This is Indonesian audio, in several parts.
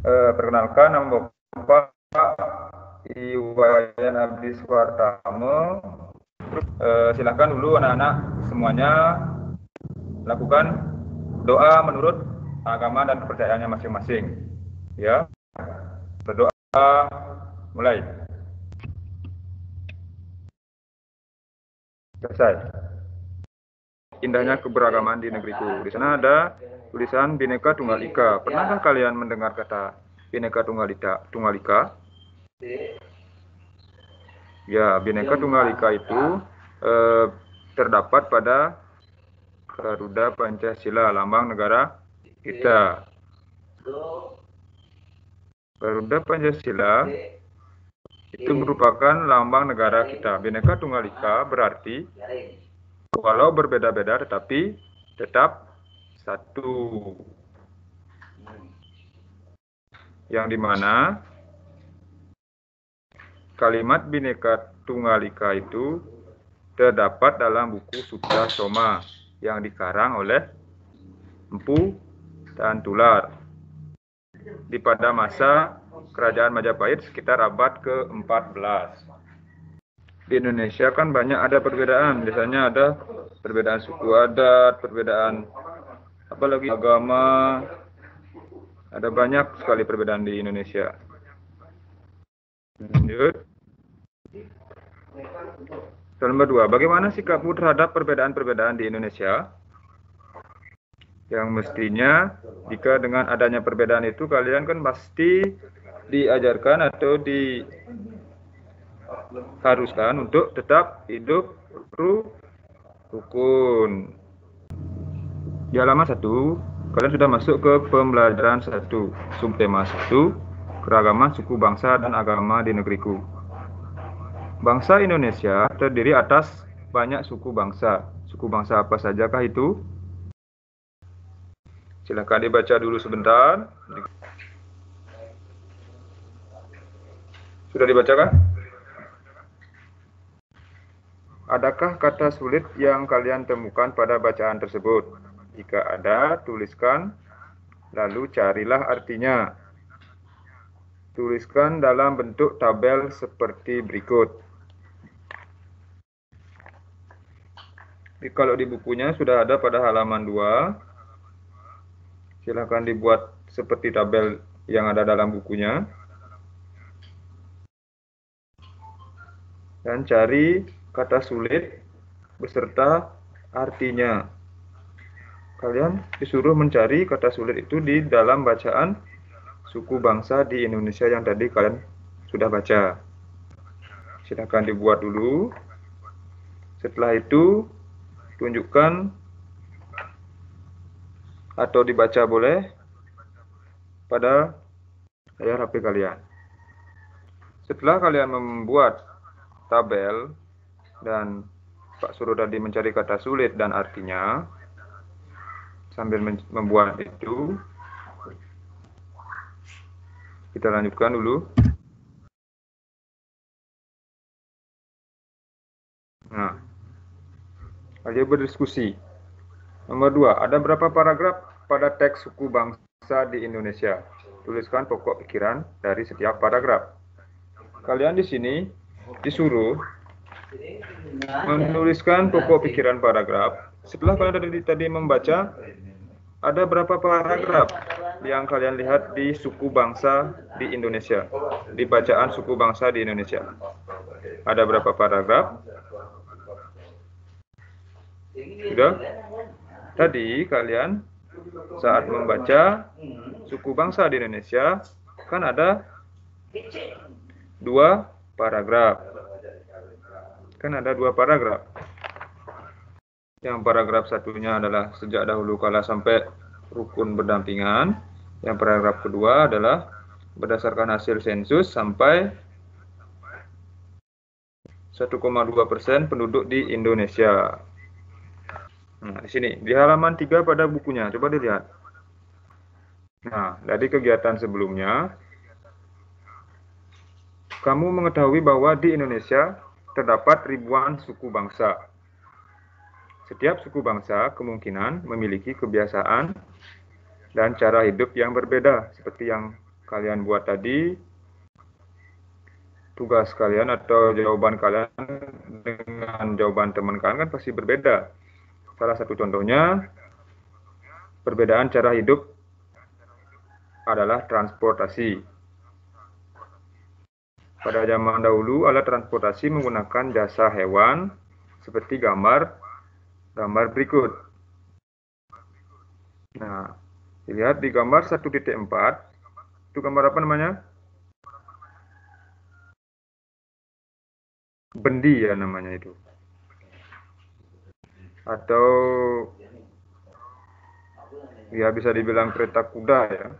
Perkenalkan, nama Bapak Iwayan Abdi Suwartamo. Silakan dulu anak-anak semuanya lakukan doa menurut agama dan kepercayaannya masing-masing. Ya, berdoa, mulai. Selesai. Indahnya keberagaman di negeriku. Di sana ada tulisan Bhinneka Tunggal Ika. Pernahkah kalian mendengar kata Bhinneka Tunggal Ika? Ya, Bhinneka Tunggal Ika itu terdapat pada Garuda Pancasila, lambang negara kita. Garuda Pancasila itu merupakan lambang negara kita. Bhinneka Tunggal Ika berarti walau berbeda-beda tetapi tetap satu. Yang dimana kalimat Bhinneka Tunggal Ika itu terdapat dalam buku Sutra Soma yang dikarang oleh Empu dan Tular pada masa Kerajaan Majapahit sekitar abad ke-14. Di Indonesia kan banyak ada perbedaan, biasanya ada perbedaan suku adat, perbedaan apalagi agama, ada banyak sekali perbedaan di Indonesia. Lanjut. Nomor 2, bagaimana sikapmu terhadap perbedaan-perbedaan di Indonesia? Yang mestinya jika dengan adanya perbedaan itu kalian kan pasti diajarkan atau diharuskan untuk tetap hidup rukun. Di halaman 1, kalian sudah masuk ke pembelajaran 1, subtema 1, keragaman suku bangsa dan agama di negeriku. Bangsa Indonesia terdiri atas banyak suku bangsa. Suku bangsa apa sajakah itu? Silakan dibaca dulu sebentar. Sudah dibacakan? Adakah kata sulit yang kalian temukan pada bacaan tersebut? Jika ada, tuliskan, lalu carilah artinya. Tuliskan dalam bentuk tabel seperti berikut. Kalau di bukunya sudah ada pada halaman 2. Silakan dibuat seperti tabel yang ada dalam bukunya. Dan cari kata sulit beserta artinya. Kalian disuruh mencari kata sulit itu di dalam bacaan suku bangsa di Indonesia yang tadi kalian sudah baca. Silakan dibuat dulu. Setelah itu, tunjukkan atau dibaca boleh pada layar HP kalian. Setelah kalian membuat tabel dan Pak suruh tadi mencari kata sulit dan artinya, sambil membuat itu, kita lanjutkan dulu. Nah, ayo berdiskusi. Nomor 2, ada berapa paragraf pada teks suku bangsa di Indonesia? Tuliskan pokok pikiran dari setiap paragraf. Kalian di sini disuruh menuliskan pokok pikiran paragraf. Setelah kalian tadi membaca, ada berapa paragraf yang kalian lihat di suku bangsa di Indonesia, di bacaan suku bangsa di Indonesia? Ada berapa paragraf? Sudah? Tadi kalian saat membaca suku bangsa di Indonesia kan ada 2 paragraf. Kan ada 2 paragraf. Yang paragraf satunya adalah sejak dahulu kala sampai rukun berdampingan. Yang paragraf kedua adalah berdasarkan hasil sensus sampai 1,2% penduduk di Indonesia. Nah, di sini, di halaman 3 pada bukunya, coba dilihat. Nah, dari kegiatan sebelumnya, kamu mengetahui bahwa di Indonesia terdapat ribuan suku bangsa. Setiap suku bangsa kemungkinan memiliki kebiasaan dan cara hidup yang berbeda, seperti yang kalian buat tadi, tugas kalian atau jawaban kalian dengan jawaban teman kalian kan pasti berbeda. Salah satu contohnya, perbedaan cara hidup adalah transportasi. Pada zaman dahulu, alat transportasi menggunakan jasa hewan seperti gambar berikut. Nah, dilihat di gambar 1.4, itu gambar apa namanya? Bendi ya namanya itu. Atau ya bisa dibilang kereta kuda ya.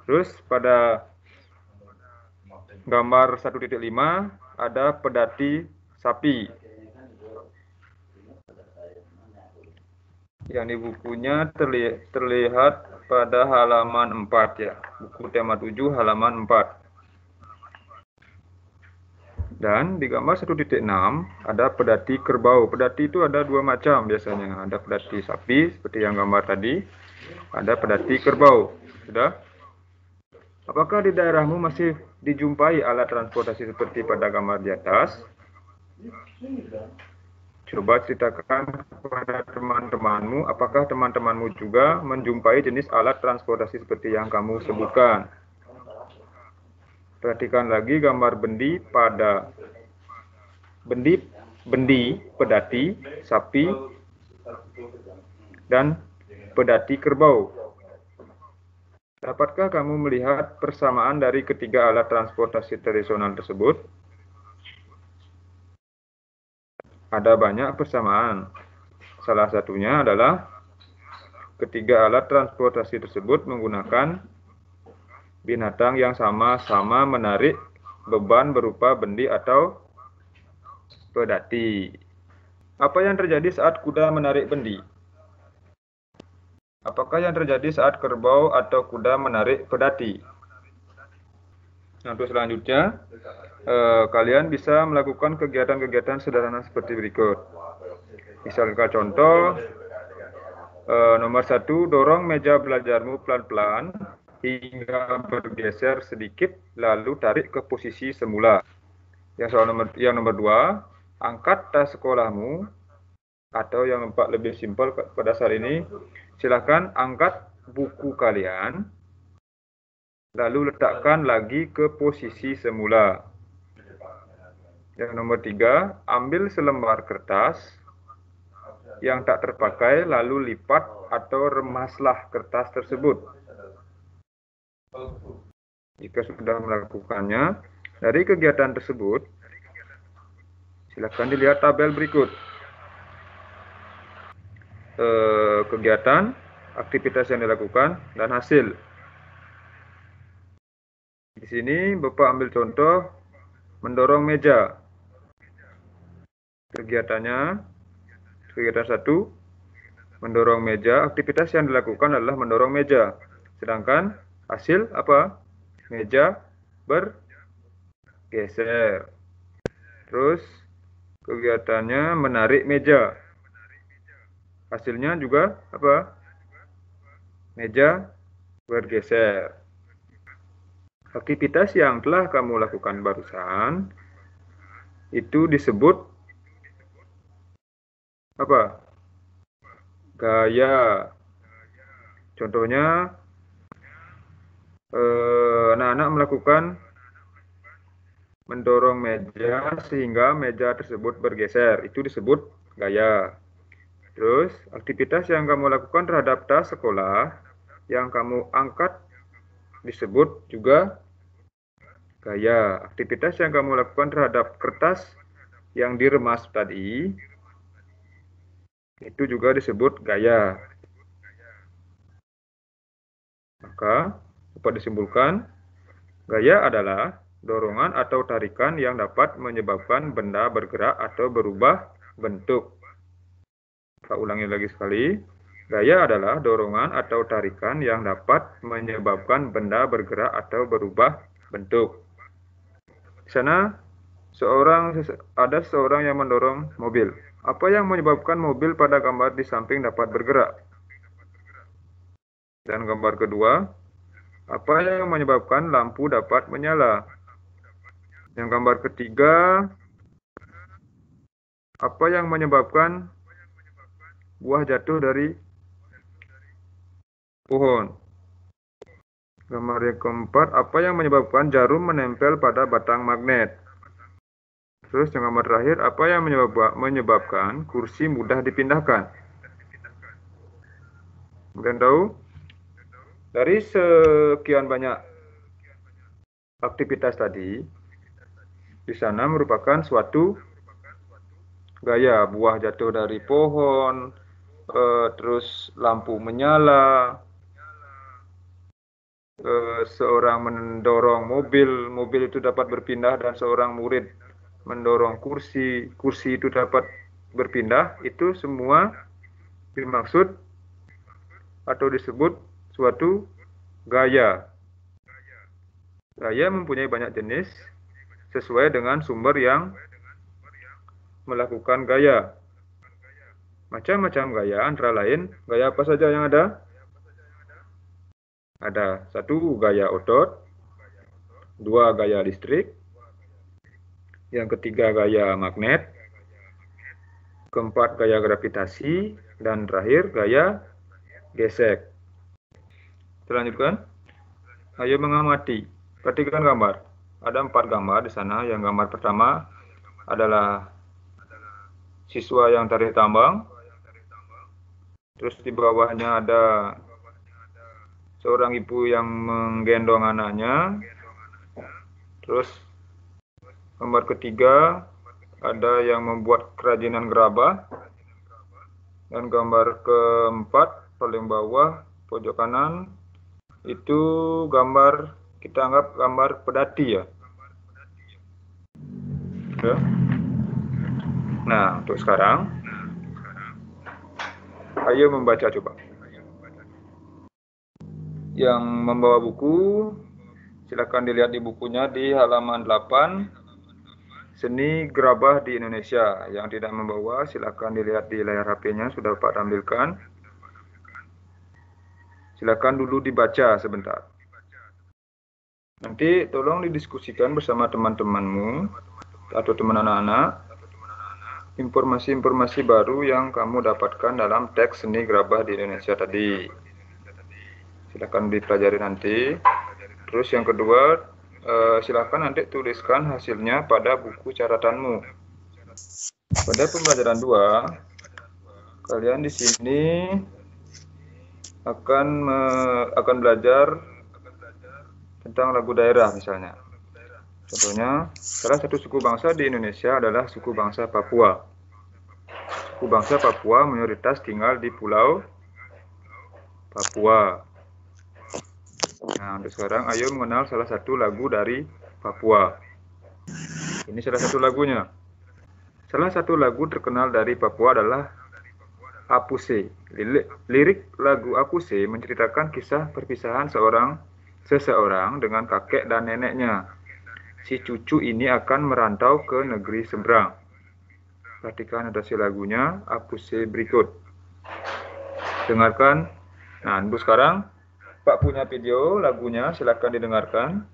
Terus pada gambar 1.5 ada pedati sapi. Yang di bukunya terlihat pada halaman 4 ya. Buku tema 7 halaman 4. Dan di gambar 1.6 ada pedati kerbau. Pedati itu ada dua macam biasanya. Ada pedati sapi seperti yang gambar tadi. Ada pedati kerbau. Sudah? Apakah di daerahmu masih dijumpai alat transportasi seperti pada gambar di atas? Coba ceritakan kepada teman-temanmu, apakah teman-temanmu juga menjumpai jenis alat transportasi seperti yang kamu sebutkan? Perhatikan lagi gambar bendi pada bendi, pedati, sapi, dan pedati kerbau. Dapatkah kamu melihat persamaan dari ketiga alat transportasi tradisional tersebut? Ada banyak persamaan. Salah satunya adalah ketiga alat transportasi tersebut menggunakan binatang yang sama-sama menarik beban berupa bendi atau pedati. Apa yang terjadi saat kuda menarik bendi? Apakah yang terjadi saat kerbau atau kuda menarik pedati? Nah, untuk selanjutnya, kalian bisa melakukan kegiatan-kegiatan sederhana seperti berikut. Misalkan contoh, nomor 1, dorong meja belajarmu pelan-pelan hingga bergeser sedikit, lalu tarik ke posisi semula. Yang nomor 2, angkat tas sekolahmu, atau yang lebih simpel pada saat ini, silakan angkat buku kalian, lalu letakkan lagi ke posisi semula. Yang nomor 3, ambil selembar kertas yang tak terpakai, lalu lipat atau remaslah kertas tersebut. Jika sudah melakukannya, dari kegiatan tersebut, silakan dilihat tabel berikut. Kegiatan, aktivitas yang dilakukan, dan hasil. Di sini Bapak ambil contoh mendorong meja. Kegiatan 1, mendorong meja. Aktivitas yang dilakukan adalah mendorong meja. Sedangkan hasil apa? Meja bergeser. Terus kegiatannya menarik meja. Hasilnya juga apa? Meja bergeser. Aktivitas yang telah kamu lakukan barusan itu disebut apa? Gaya. Contohnya, anak-anak melakukan mendorong meja sehingga meja tersebut bergeser. Itu disebut gaya. Terus, aktivitas yang kamu lakukan terhadap tas sekolah yang kamu angkat disebut juga gaya. Aktivitas yang kamu lakukan terhadap kertas yang diremas tadi itu juga disebut gaya. Maka, dapat disimpulkan, gaya adalah dorongan atau tarikan yang dapat menyebabkan benda bergerak atau berubah bentuk. Saya ulangi lagi sekali. Gaya adalah dorongan atau tarikan yang dapat menyebabkan benda bergerak atau berubah bentuk. Di sana ada seorang yang mendorong mobil. Apa yang menyebabkan mobil pada gambar di samping dapat bergerak? Dan gambar kedua, Apa yang menyebabkan lampu dapat menyala? Yang gambar ketiga, apa yang menyebabkan buah jatuh dari pohon? Gambar yang keempat, apa yang menyebabkan jarum menempel pada batang magnet? Terus yang gambar terakhir, apa yang menyebabkan kursi mudah dipindahkan? Kalian tahu? Dari sekian banyak aktivitas tadi, di sana merupakan suatu gaya. Buah jatuh dari pohon, terus lampu menyala, seorang mendorong mobil itu dapat berpindah, dan seorang murid mendorong kursi itu dapat berpindah. Itu semua dimaksud atau disebut suatu gaya. Gaya mempunyai banyak jenis sesuai dengan sumber yang melakukan gaya. Macam-macam gaya, antara lain gaya apa saja yang ada? Ada 1 gaya otot, 2 gaya listrik, yang ketiga gaya magnet, keempat gaya gravitasi, dan terakhir gaya gesek. Kita lanjutkan. Ayo mengamati. Perhatikan gambar. Ada 4 gambar di sana. Yang gambar pertama adalah siswa yang tarik tambang. Terus di bawahnya ada seorang ibu yang menggendong anaknya. Terus gambar ketiga ada yang membuat kerajinan gerabah. Dan gambar keempat paling bawah pojok kanan itu gambar, kita anggap gambar pedati ya. Nah, untuk sekarang ayo membaca coba. Yang membawa buku, silakan dilihat di bukunya di halaman 8, Seni Gerabah di Indonesia. Yang tidak membawa, silakan dilihat di layar HP-nya, sudah Pak tampilkan. Silakan dulu dibaca sebentar. Nanti tolong didiskusikan bersama teman-temanmu atau teman anak-anak informasi-informasi baru yang kamu dapatkan dalam teks Seni Gerabah di Indonesia tadi. Silakan dipelajari nanti. Terus yang kedua, silakan nanti tuliskan hasilnya pada buku catatanmu. Pada pembelajaran 2, kalian di sini akan belajar tentang lagu daerah misalnya. Contohnya, salah satu suku bangsa di Indonesia adalah suku bangsa Papua. Suku bangsa Papua mayoritas tinggal di Pulau Papua. Nah, untuk sekarang ayo mengenal salah satu lagu dari Papua. Ini salah satu lagunya. Salah satu lagu terkenal dari Papua adalah Apuse. Lirik lagu Apuse menceritakan kisah perpisahan seseorang dengan kakek dan neneknya. Si cucu ini akan merantau ke negeri seberang. Perhatikan notasi lagunya Apuse berikut. Dengarkan. Nah, untuk sekarang Pak punya video lagunya, silakan didengarkan.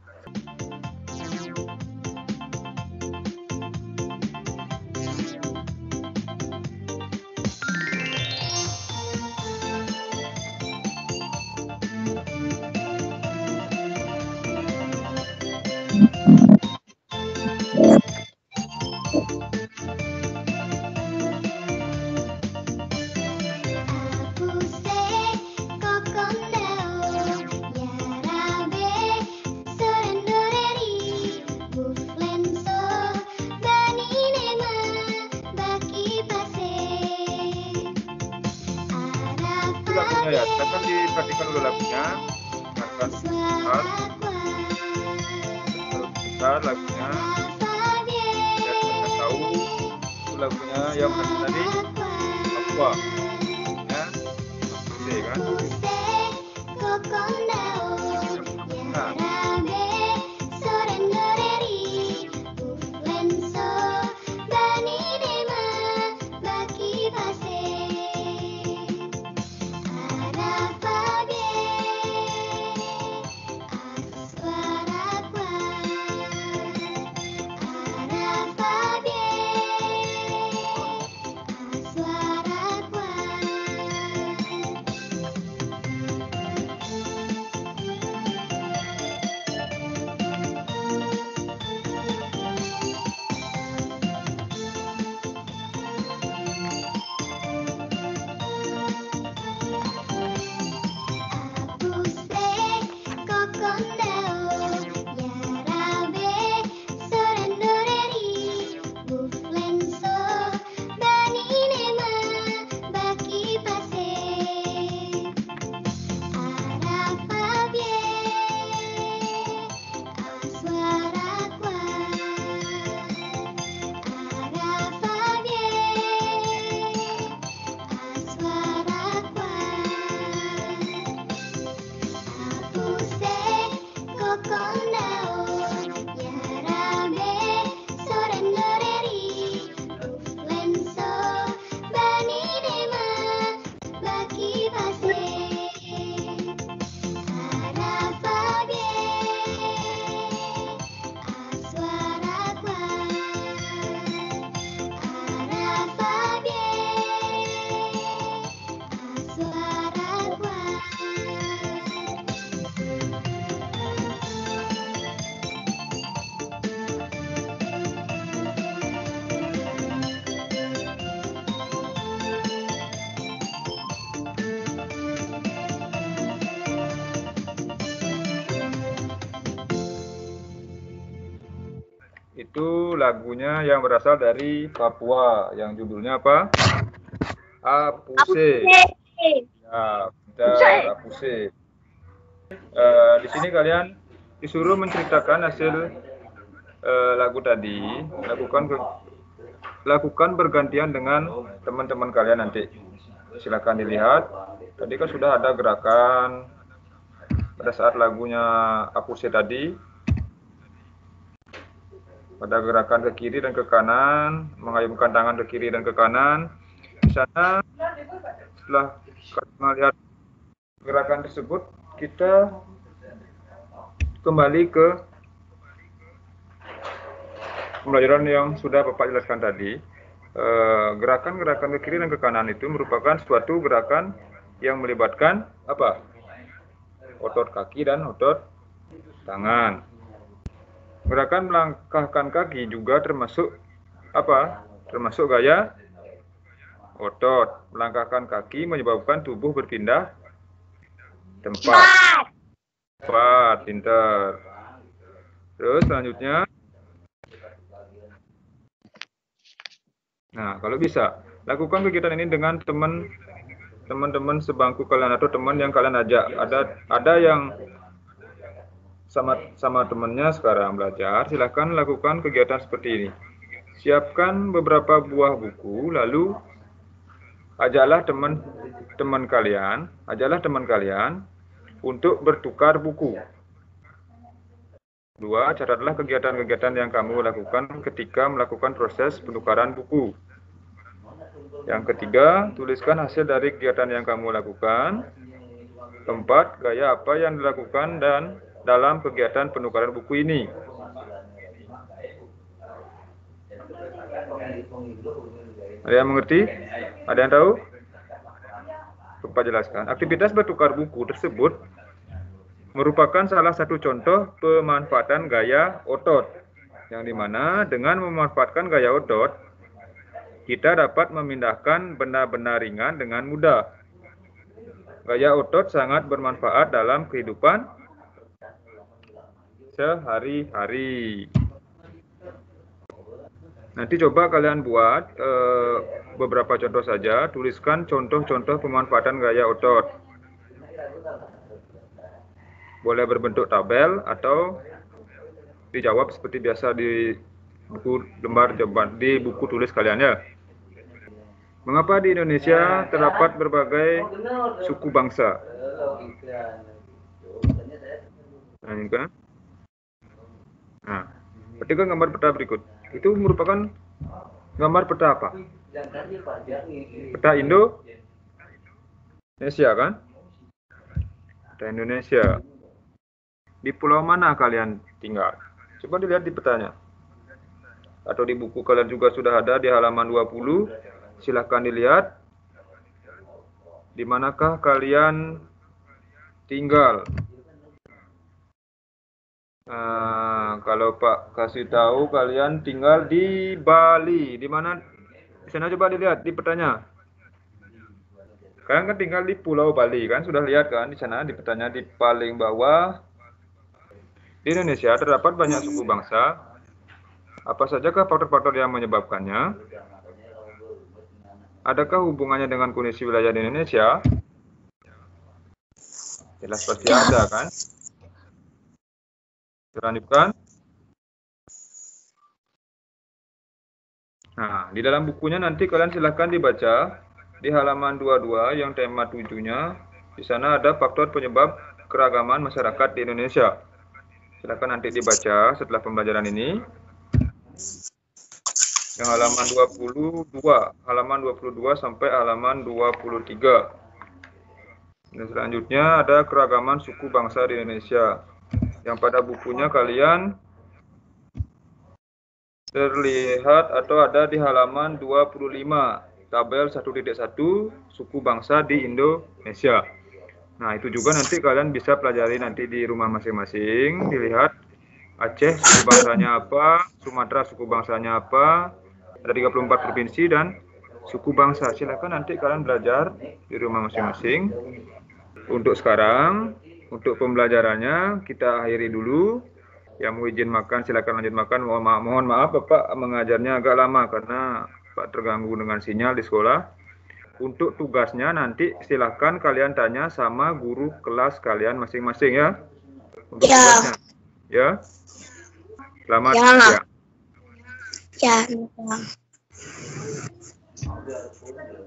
Lagunya ya, silakan diperhatikan dulu lagunya, dengarkan besar lagunya, biar kita tahu itu lagunya yang mana tadi Papua, ya, Apuse kan. Nah, itu lagunya yang berasal dari Papua, yang judulnya apa? Apuse. Ya, benar, Apuse. Di sini kalian disuruh menceritakan hasil lagu tadi. Lakukan bergantian dengan teman-teman kalian nanti. Silakan dilihat. Tadi kan sudah ada gerakan pada saat lagunya Apuse tadi. Pada gerakan ke kiri dan ke kanan, mengayunkan tangan ke kiri dan ke kanan. Di sana, setelah melihat gerakan tersebut, kita kembali ke pembelajaran yang sudah Bapak jelaskan tadi. Gerakan-gerakan ke kiri dan ke kanan itu merupakan suatu gerakan yang melibatkan apa? Otot kaki dan otot tangan. Gerakan melangkahkan kaki juga termasuk apa? Termasuk gaya otot. Melangkahkan kaki menyebabkan tubuh berpindah tempat. Pintar. Terus selanjutnya, nah kalau bisa lakukan kegiatan ini dengan teman-teman sebangku kalian atau teman yang kalian ajak. Ada yang sama temannya sekarang belajar, silahkan lakukan kegiatan seperti ini. Siapkan beberapa buah buku, lalu ajaklah teman kalian untuk bertukar buku. Dua, catatlah kegiatan-kegiatan yang kamu lakukan ketika melakukan proses penukaran buku. Yang ketiga, tuliskan hasil dari kegiatan yang kamu lakukan. Keempat, gaya apa yang dilakukan dan dalam kegiatan penukaran buku ini. Ada yang mengerti? Ada yang tahu? Bapak jelaskan. Aktivitas bertukar buku tersebut merupakan salah satu contoh pemanfaatan gaya otot, yang dimana dengan memanfaatkan gaya otot, kita dapat memindahkan benda-benda ringan dengan mudah. Gaya otot sangat bermanfaat dalam kehidupan sehari-hari. Nanti coba kalian buat beberapa contoh saja, tuliskan contoh-contoh pemanfaatan gaya otot. Boleh berbentuk tabel atau dijawab seperti biasa di buku lembar jawaban, di buku tulis kalian ya. Mengapa di Indonesia terdapat berbagai suku bangsa? Nah, ini kan? Nah, perhatikan gambar peta berikut. Itu merupakan gambar peta apa? Peta Indonesia kan? Peta Indonesia. Di pulau mana kalian tinggal? Coba dilihat di petanya. Atau di buku kalian juga sudah ada di halaman 20. Silahkan dilihat. Di manakah kalian tinggal? Kalau Pak kasih tahu kalian tinggal di Bali, di mana? Di sana coba dilihat di petanya. Kalian kan tinggal di Pulau Bali kan, sudah lihat kan di sana di petanya di paling bawah. Di Indonesia terdapat banyak suku bangsa. Apa sajakah faktor-faktor yang menyebabkannya? Adakah hubungannya dengan kondisi wilayah di Indonesia? Jelas pasti ada kan? Lanjutkan. Nah, di dalam bukunya nanti kalian silahkan dibaca di halaman 22 yang tema 7-nya. Di sana ada faktor penyebab keragaman masyarakat di Indonesia. Silahkan nanti dibaca setelah pembelajaran ini. Yang halaman 22 sampai halaman 23. Dan selanjutnya ada keragaman suku bangsa di Indonesia. Yang pada bukunya kalian terlihat atau ada di halaman 25, tabel 1.1 suku bangsa di Indonesia. Nah, itu juga nanti kalian bisa pelajari nanti di rumah masing-masing, dilihat Aceh suku bangsanya apa, Sumatera suku bangsanya apa, ada 34 provinsi dan suku bangsa. Silakan nanti kalian belajar di rumah masing-masing. Untuk sekarang, untuk pembelajarannya kita akhiri dulu. Yang mau izin makan silakan lanjut makan. Mohon maaf Bapak mengajarnya agak lama karena Pak terganggu dengan sinyal di sekolah. Untuk tugasnya nanti silakan kalian tanya sama guru kelas kalian masing-masing ya. Untuk tugasnya. Ya. Selamat Ya. siang. Ya.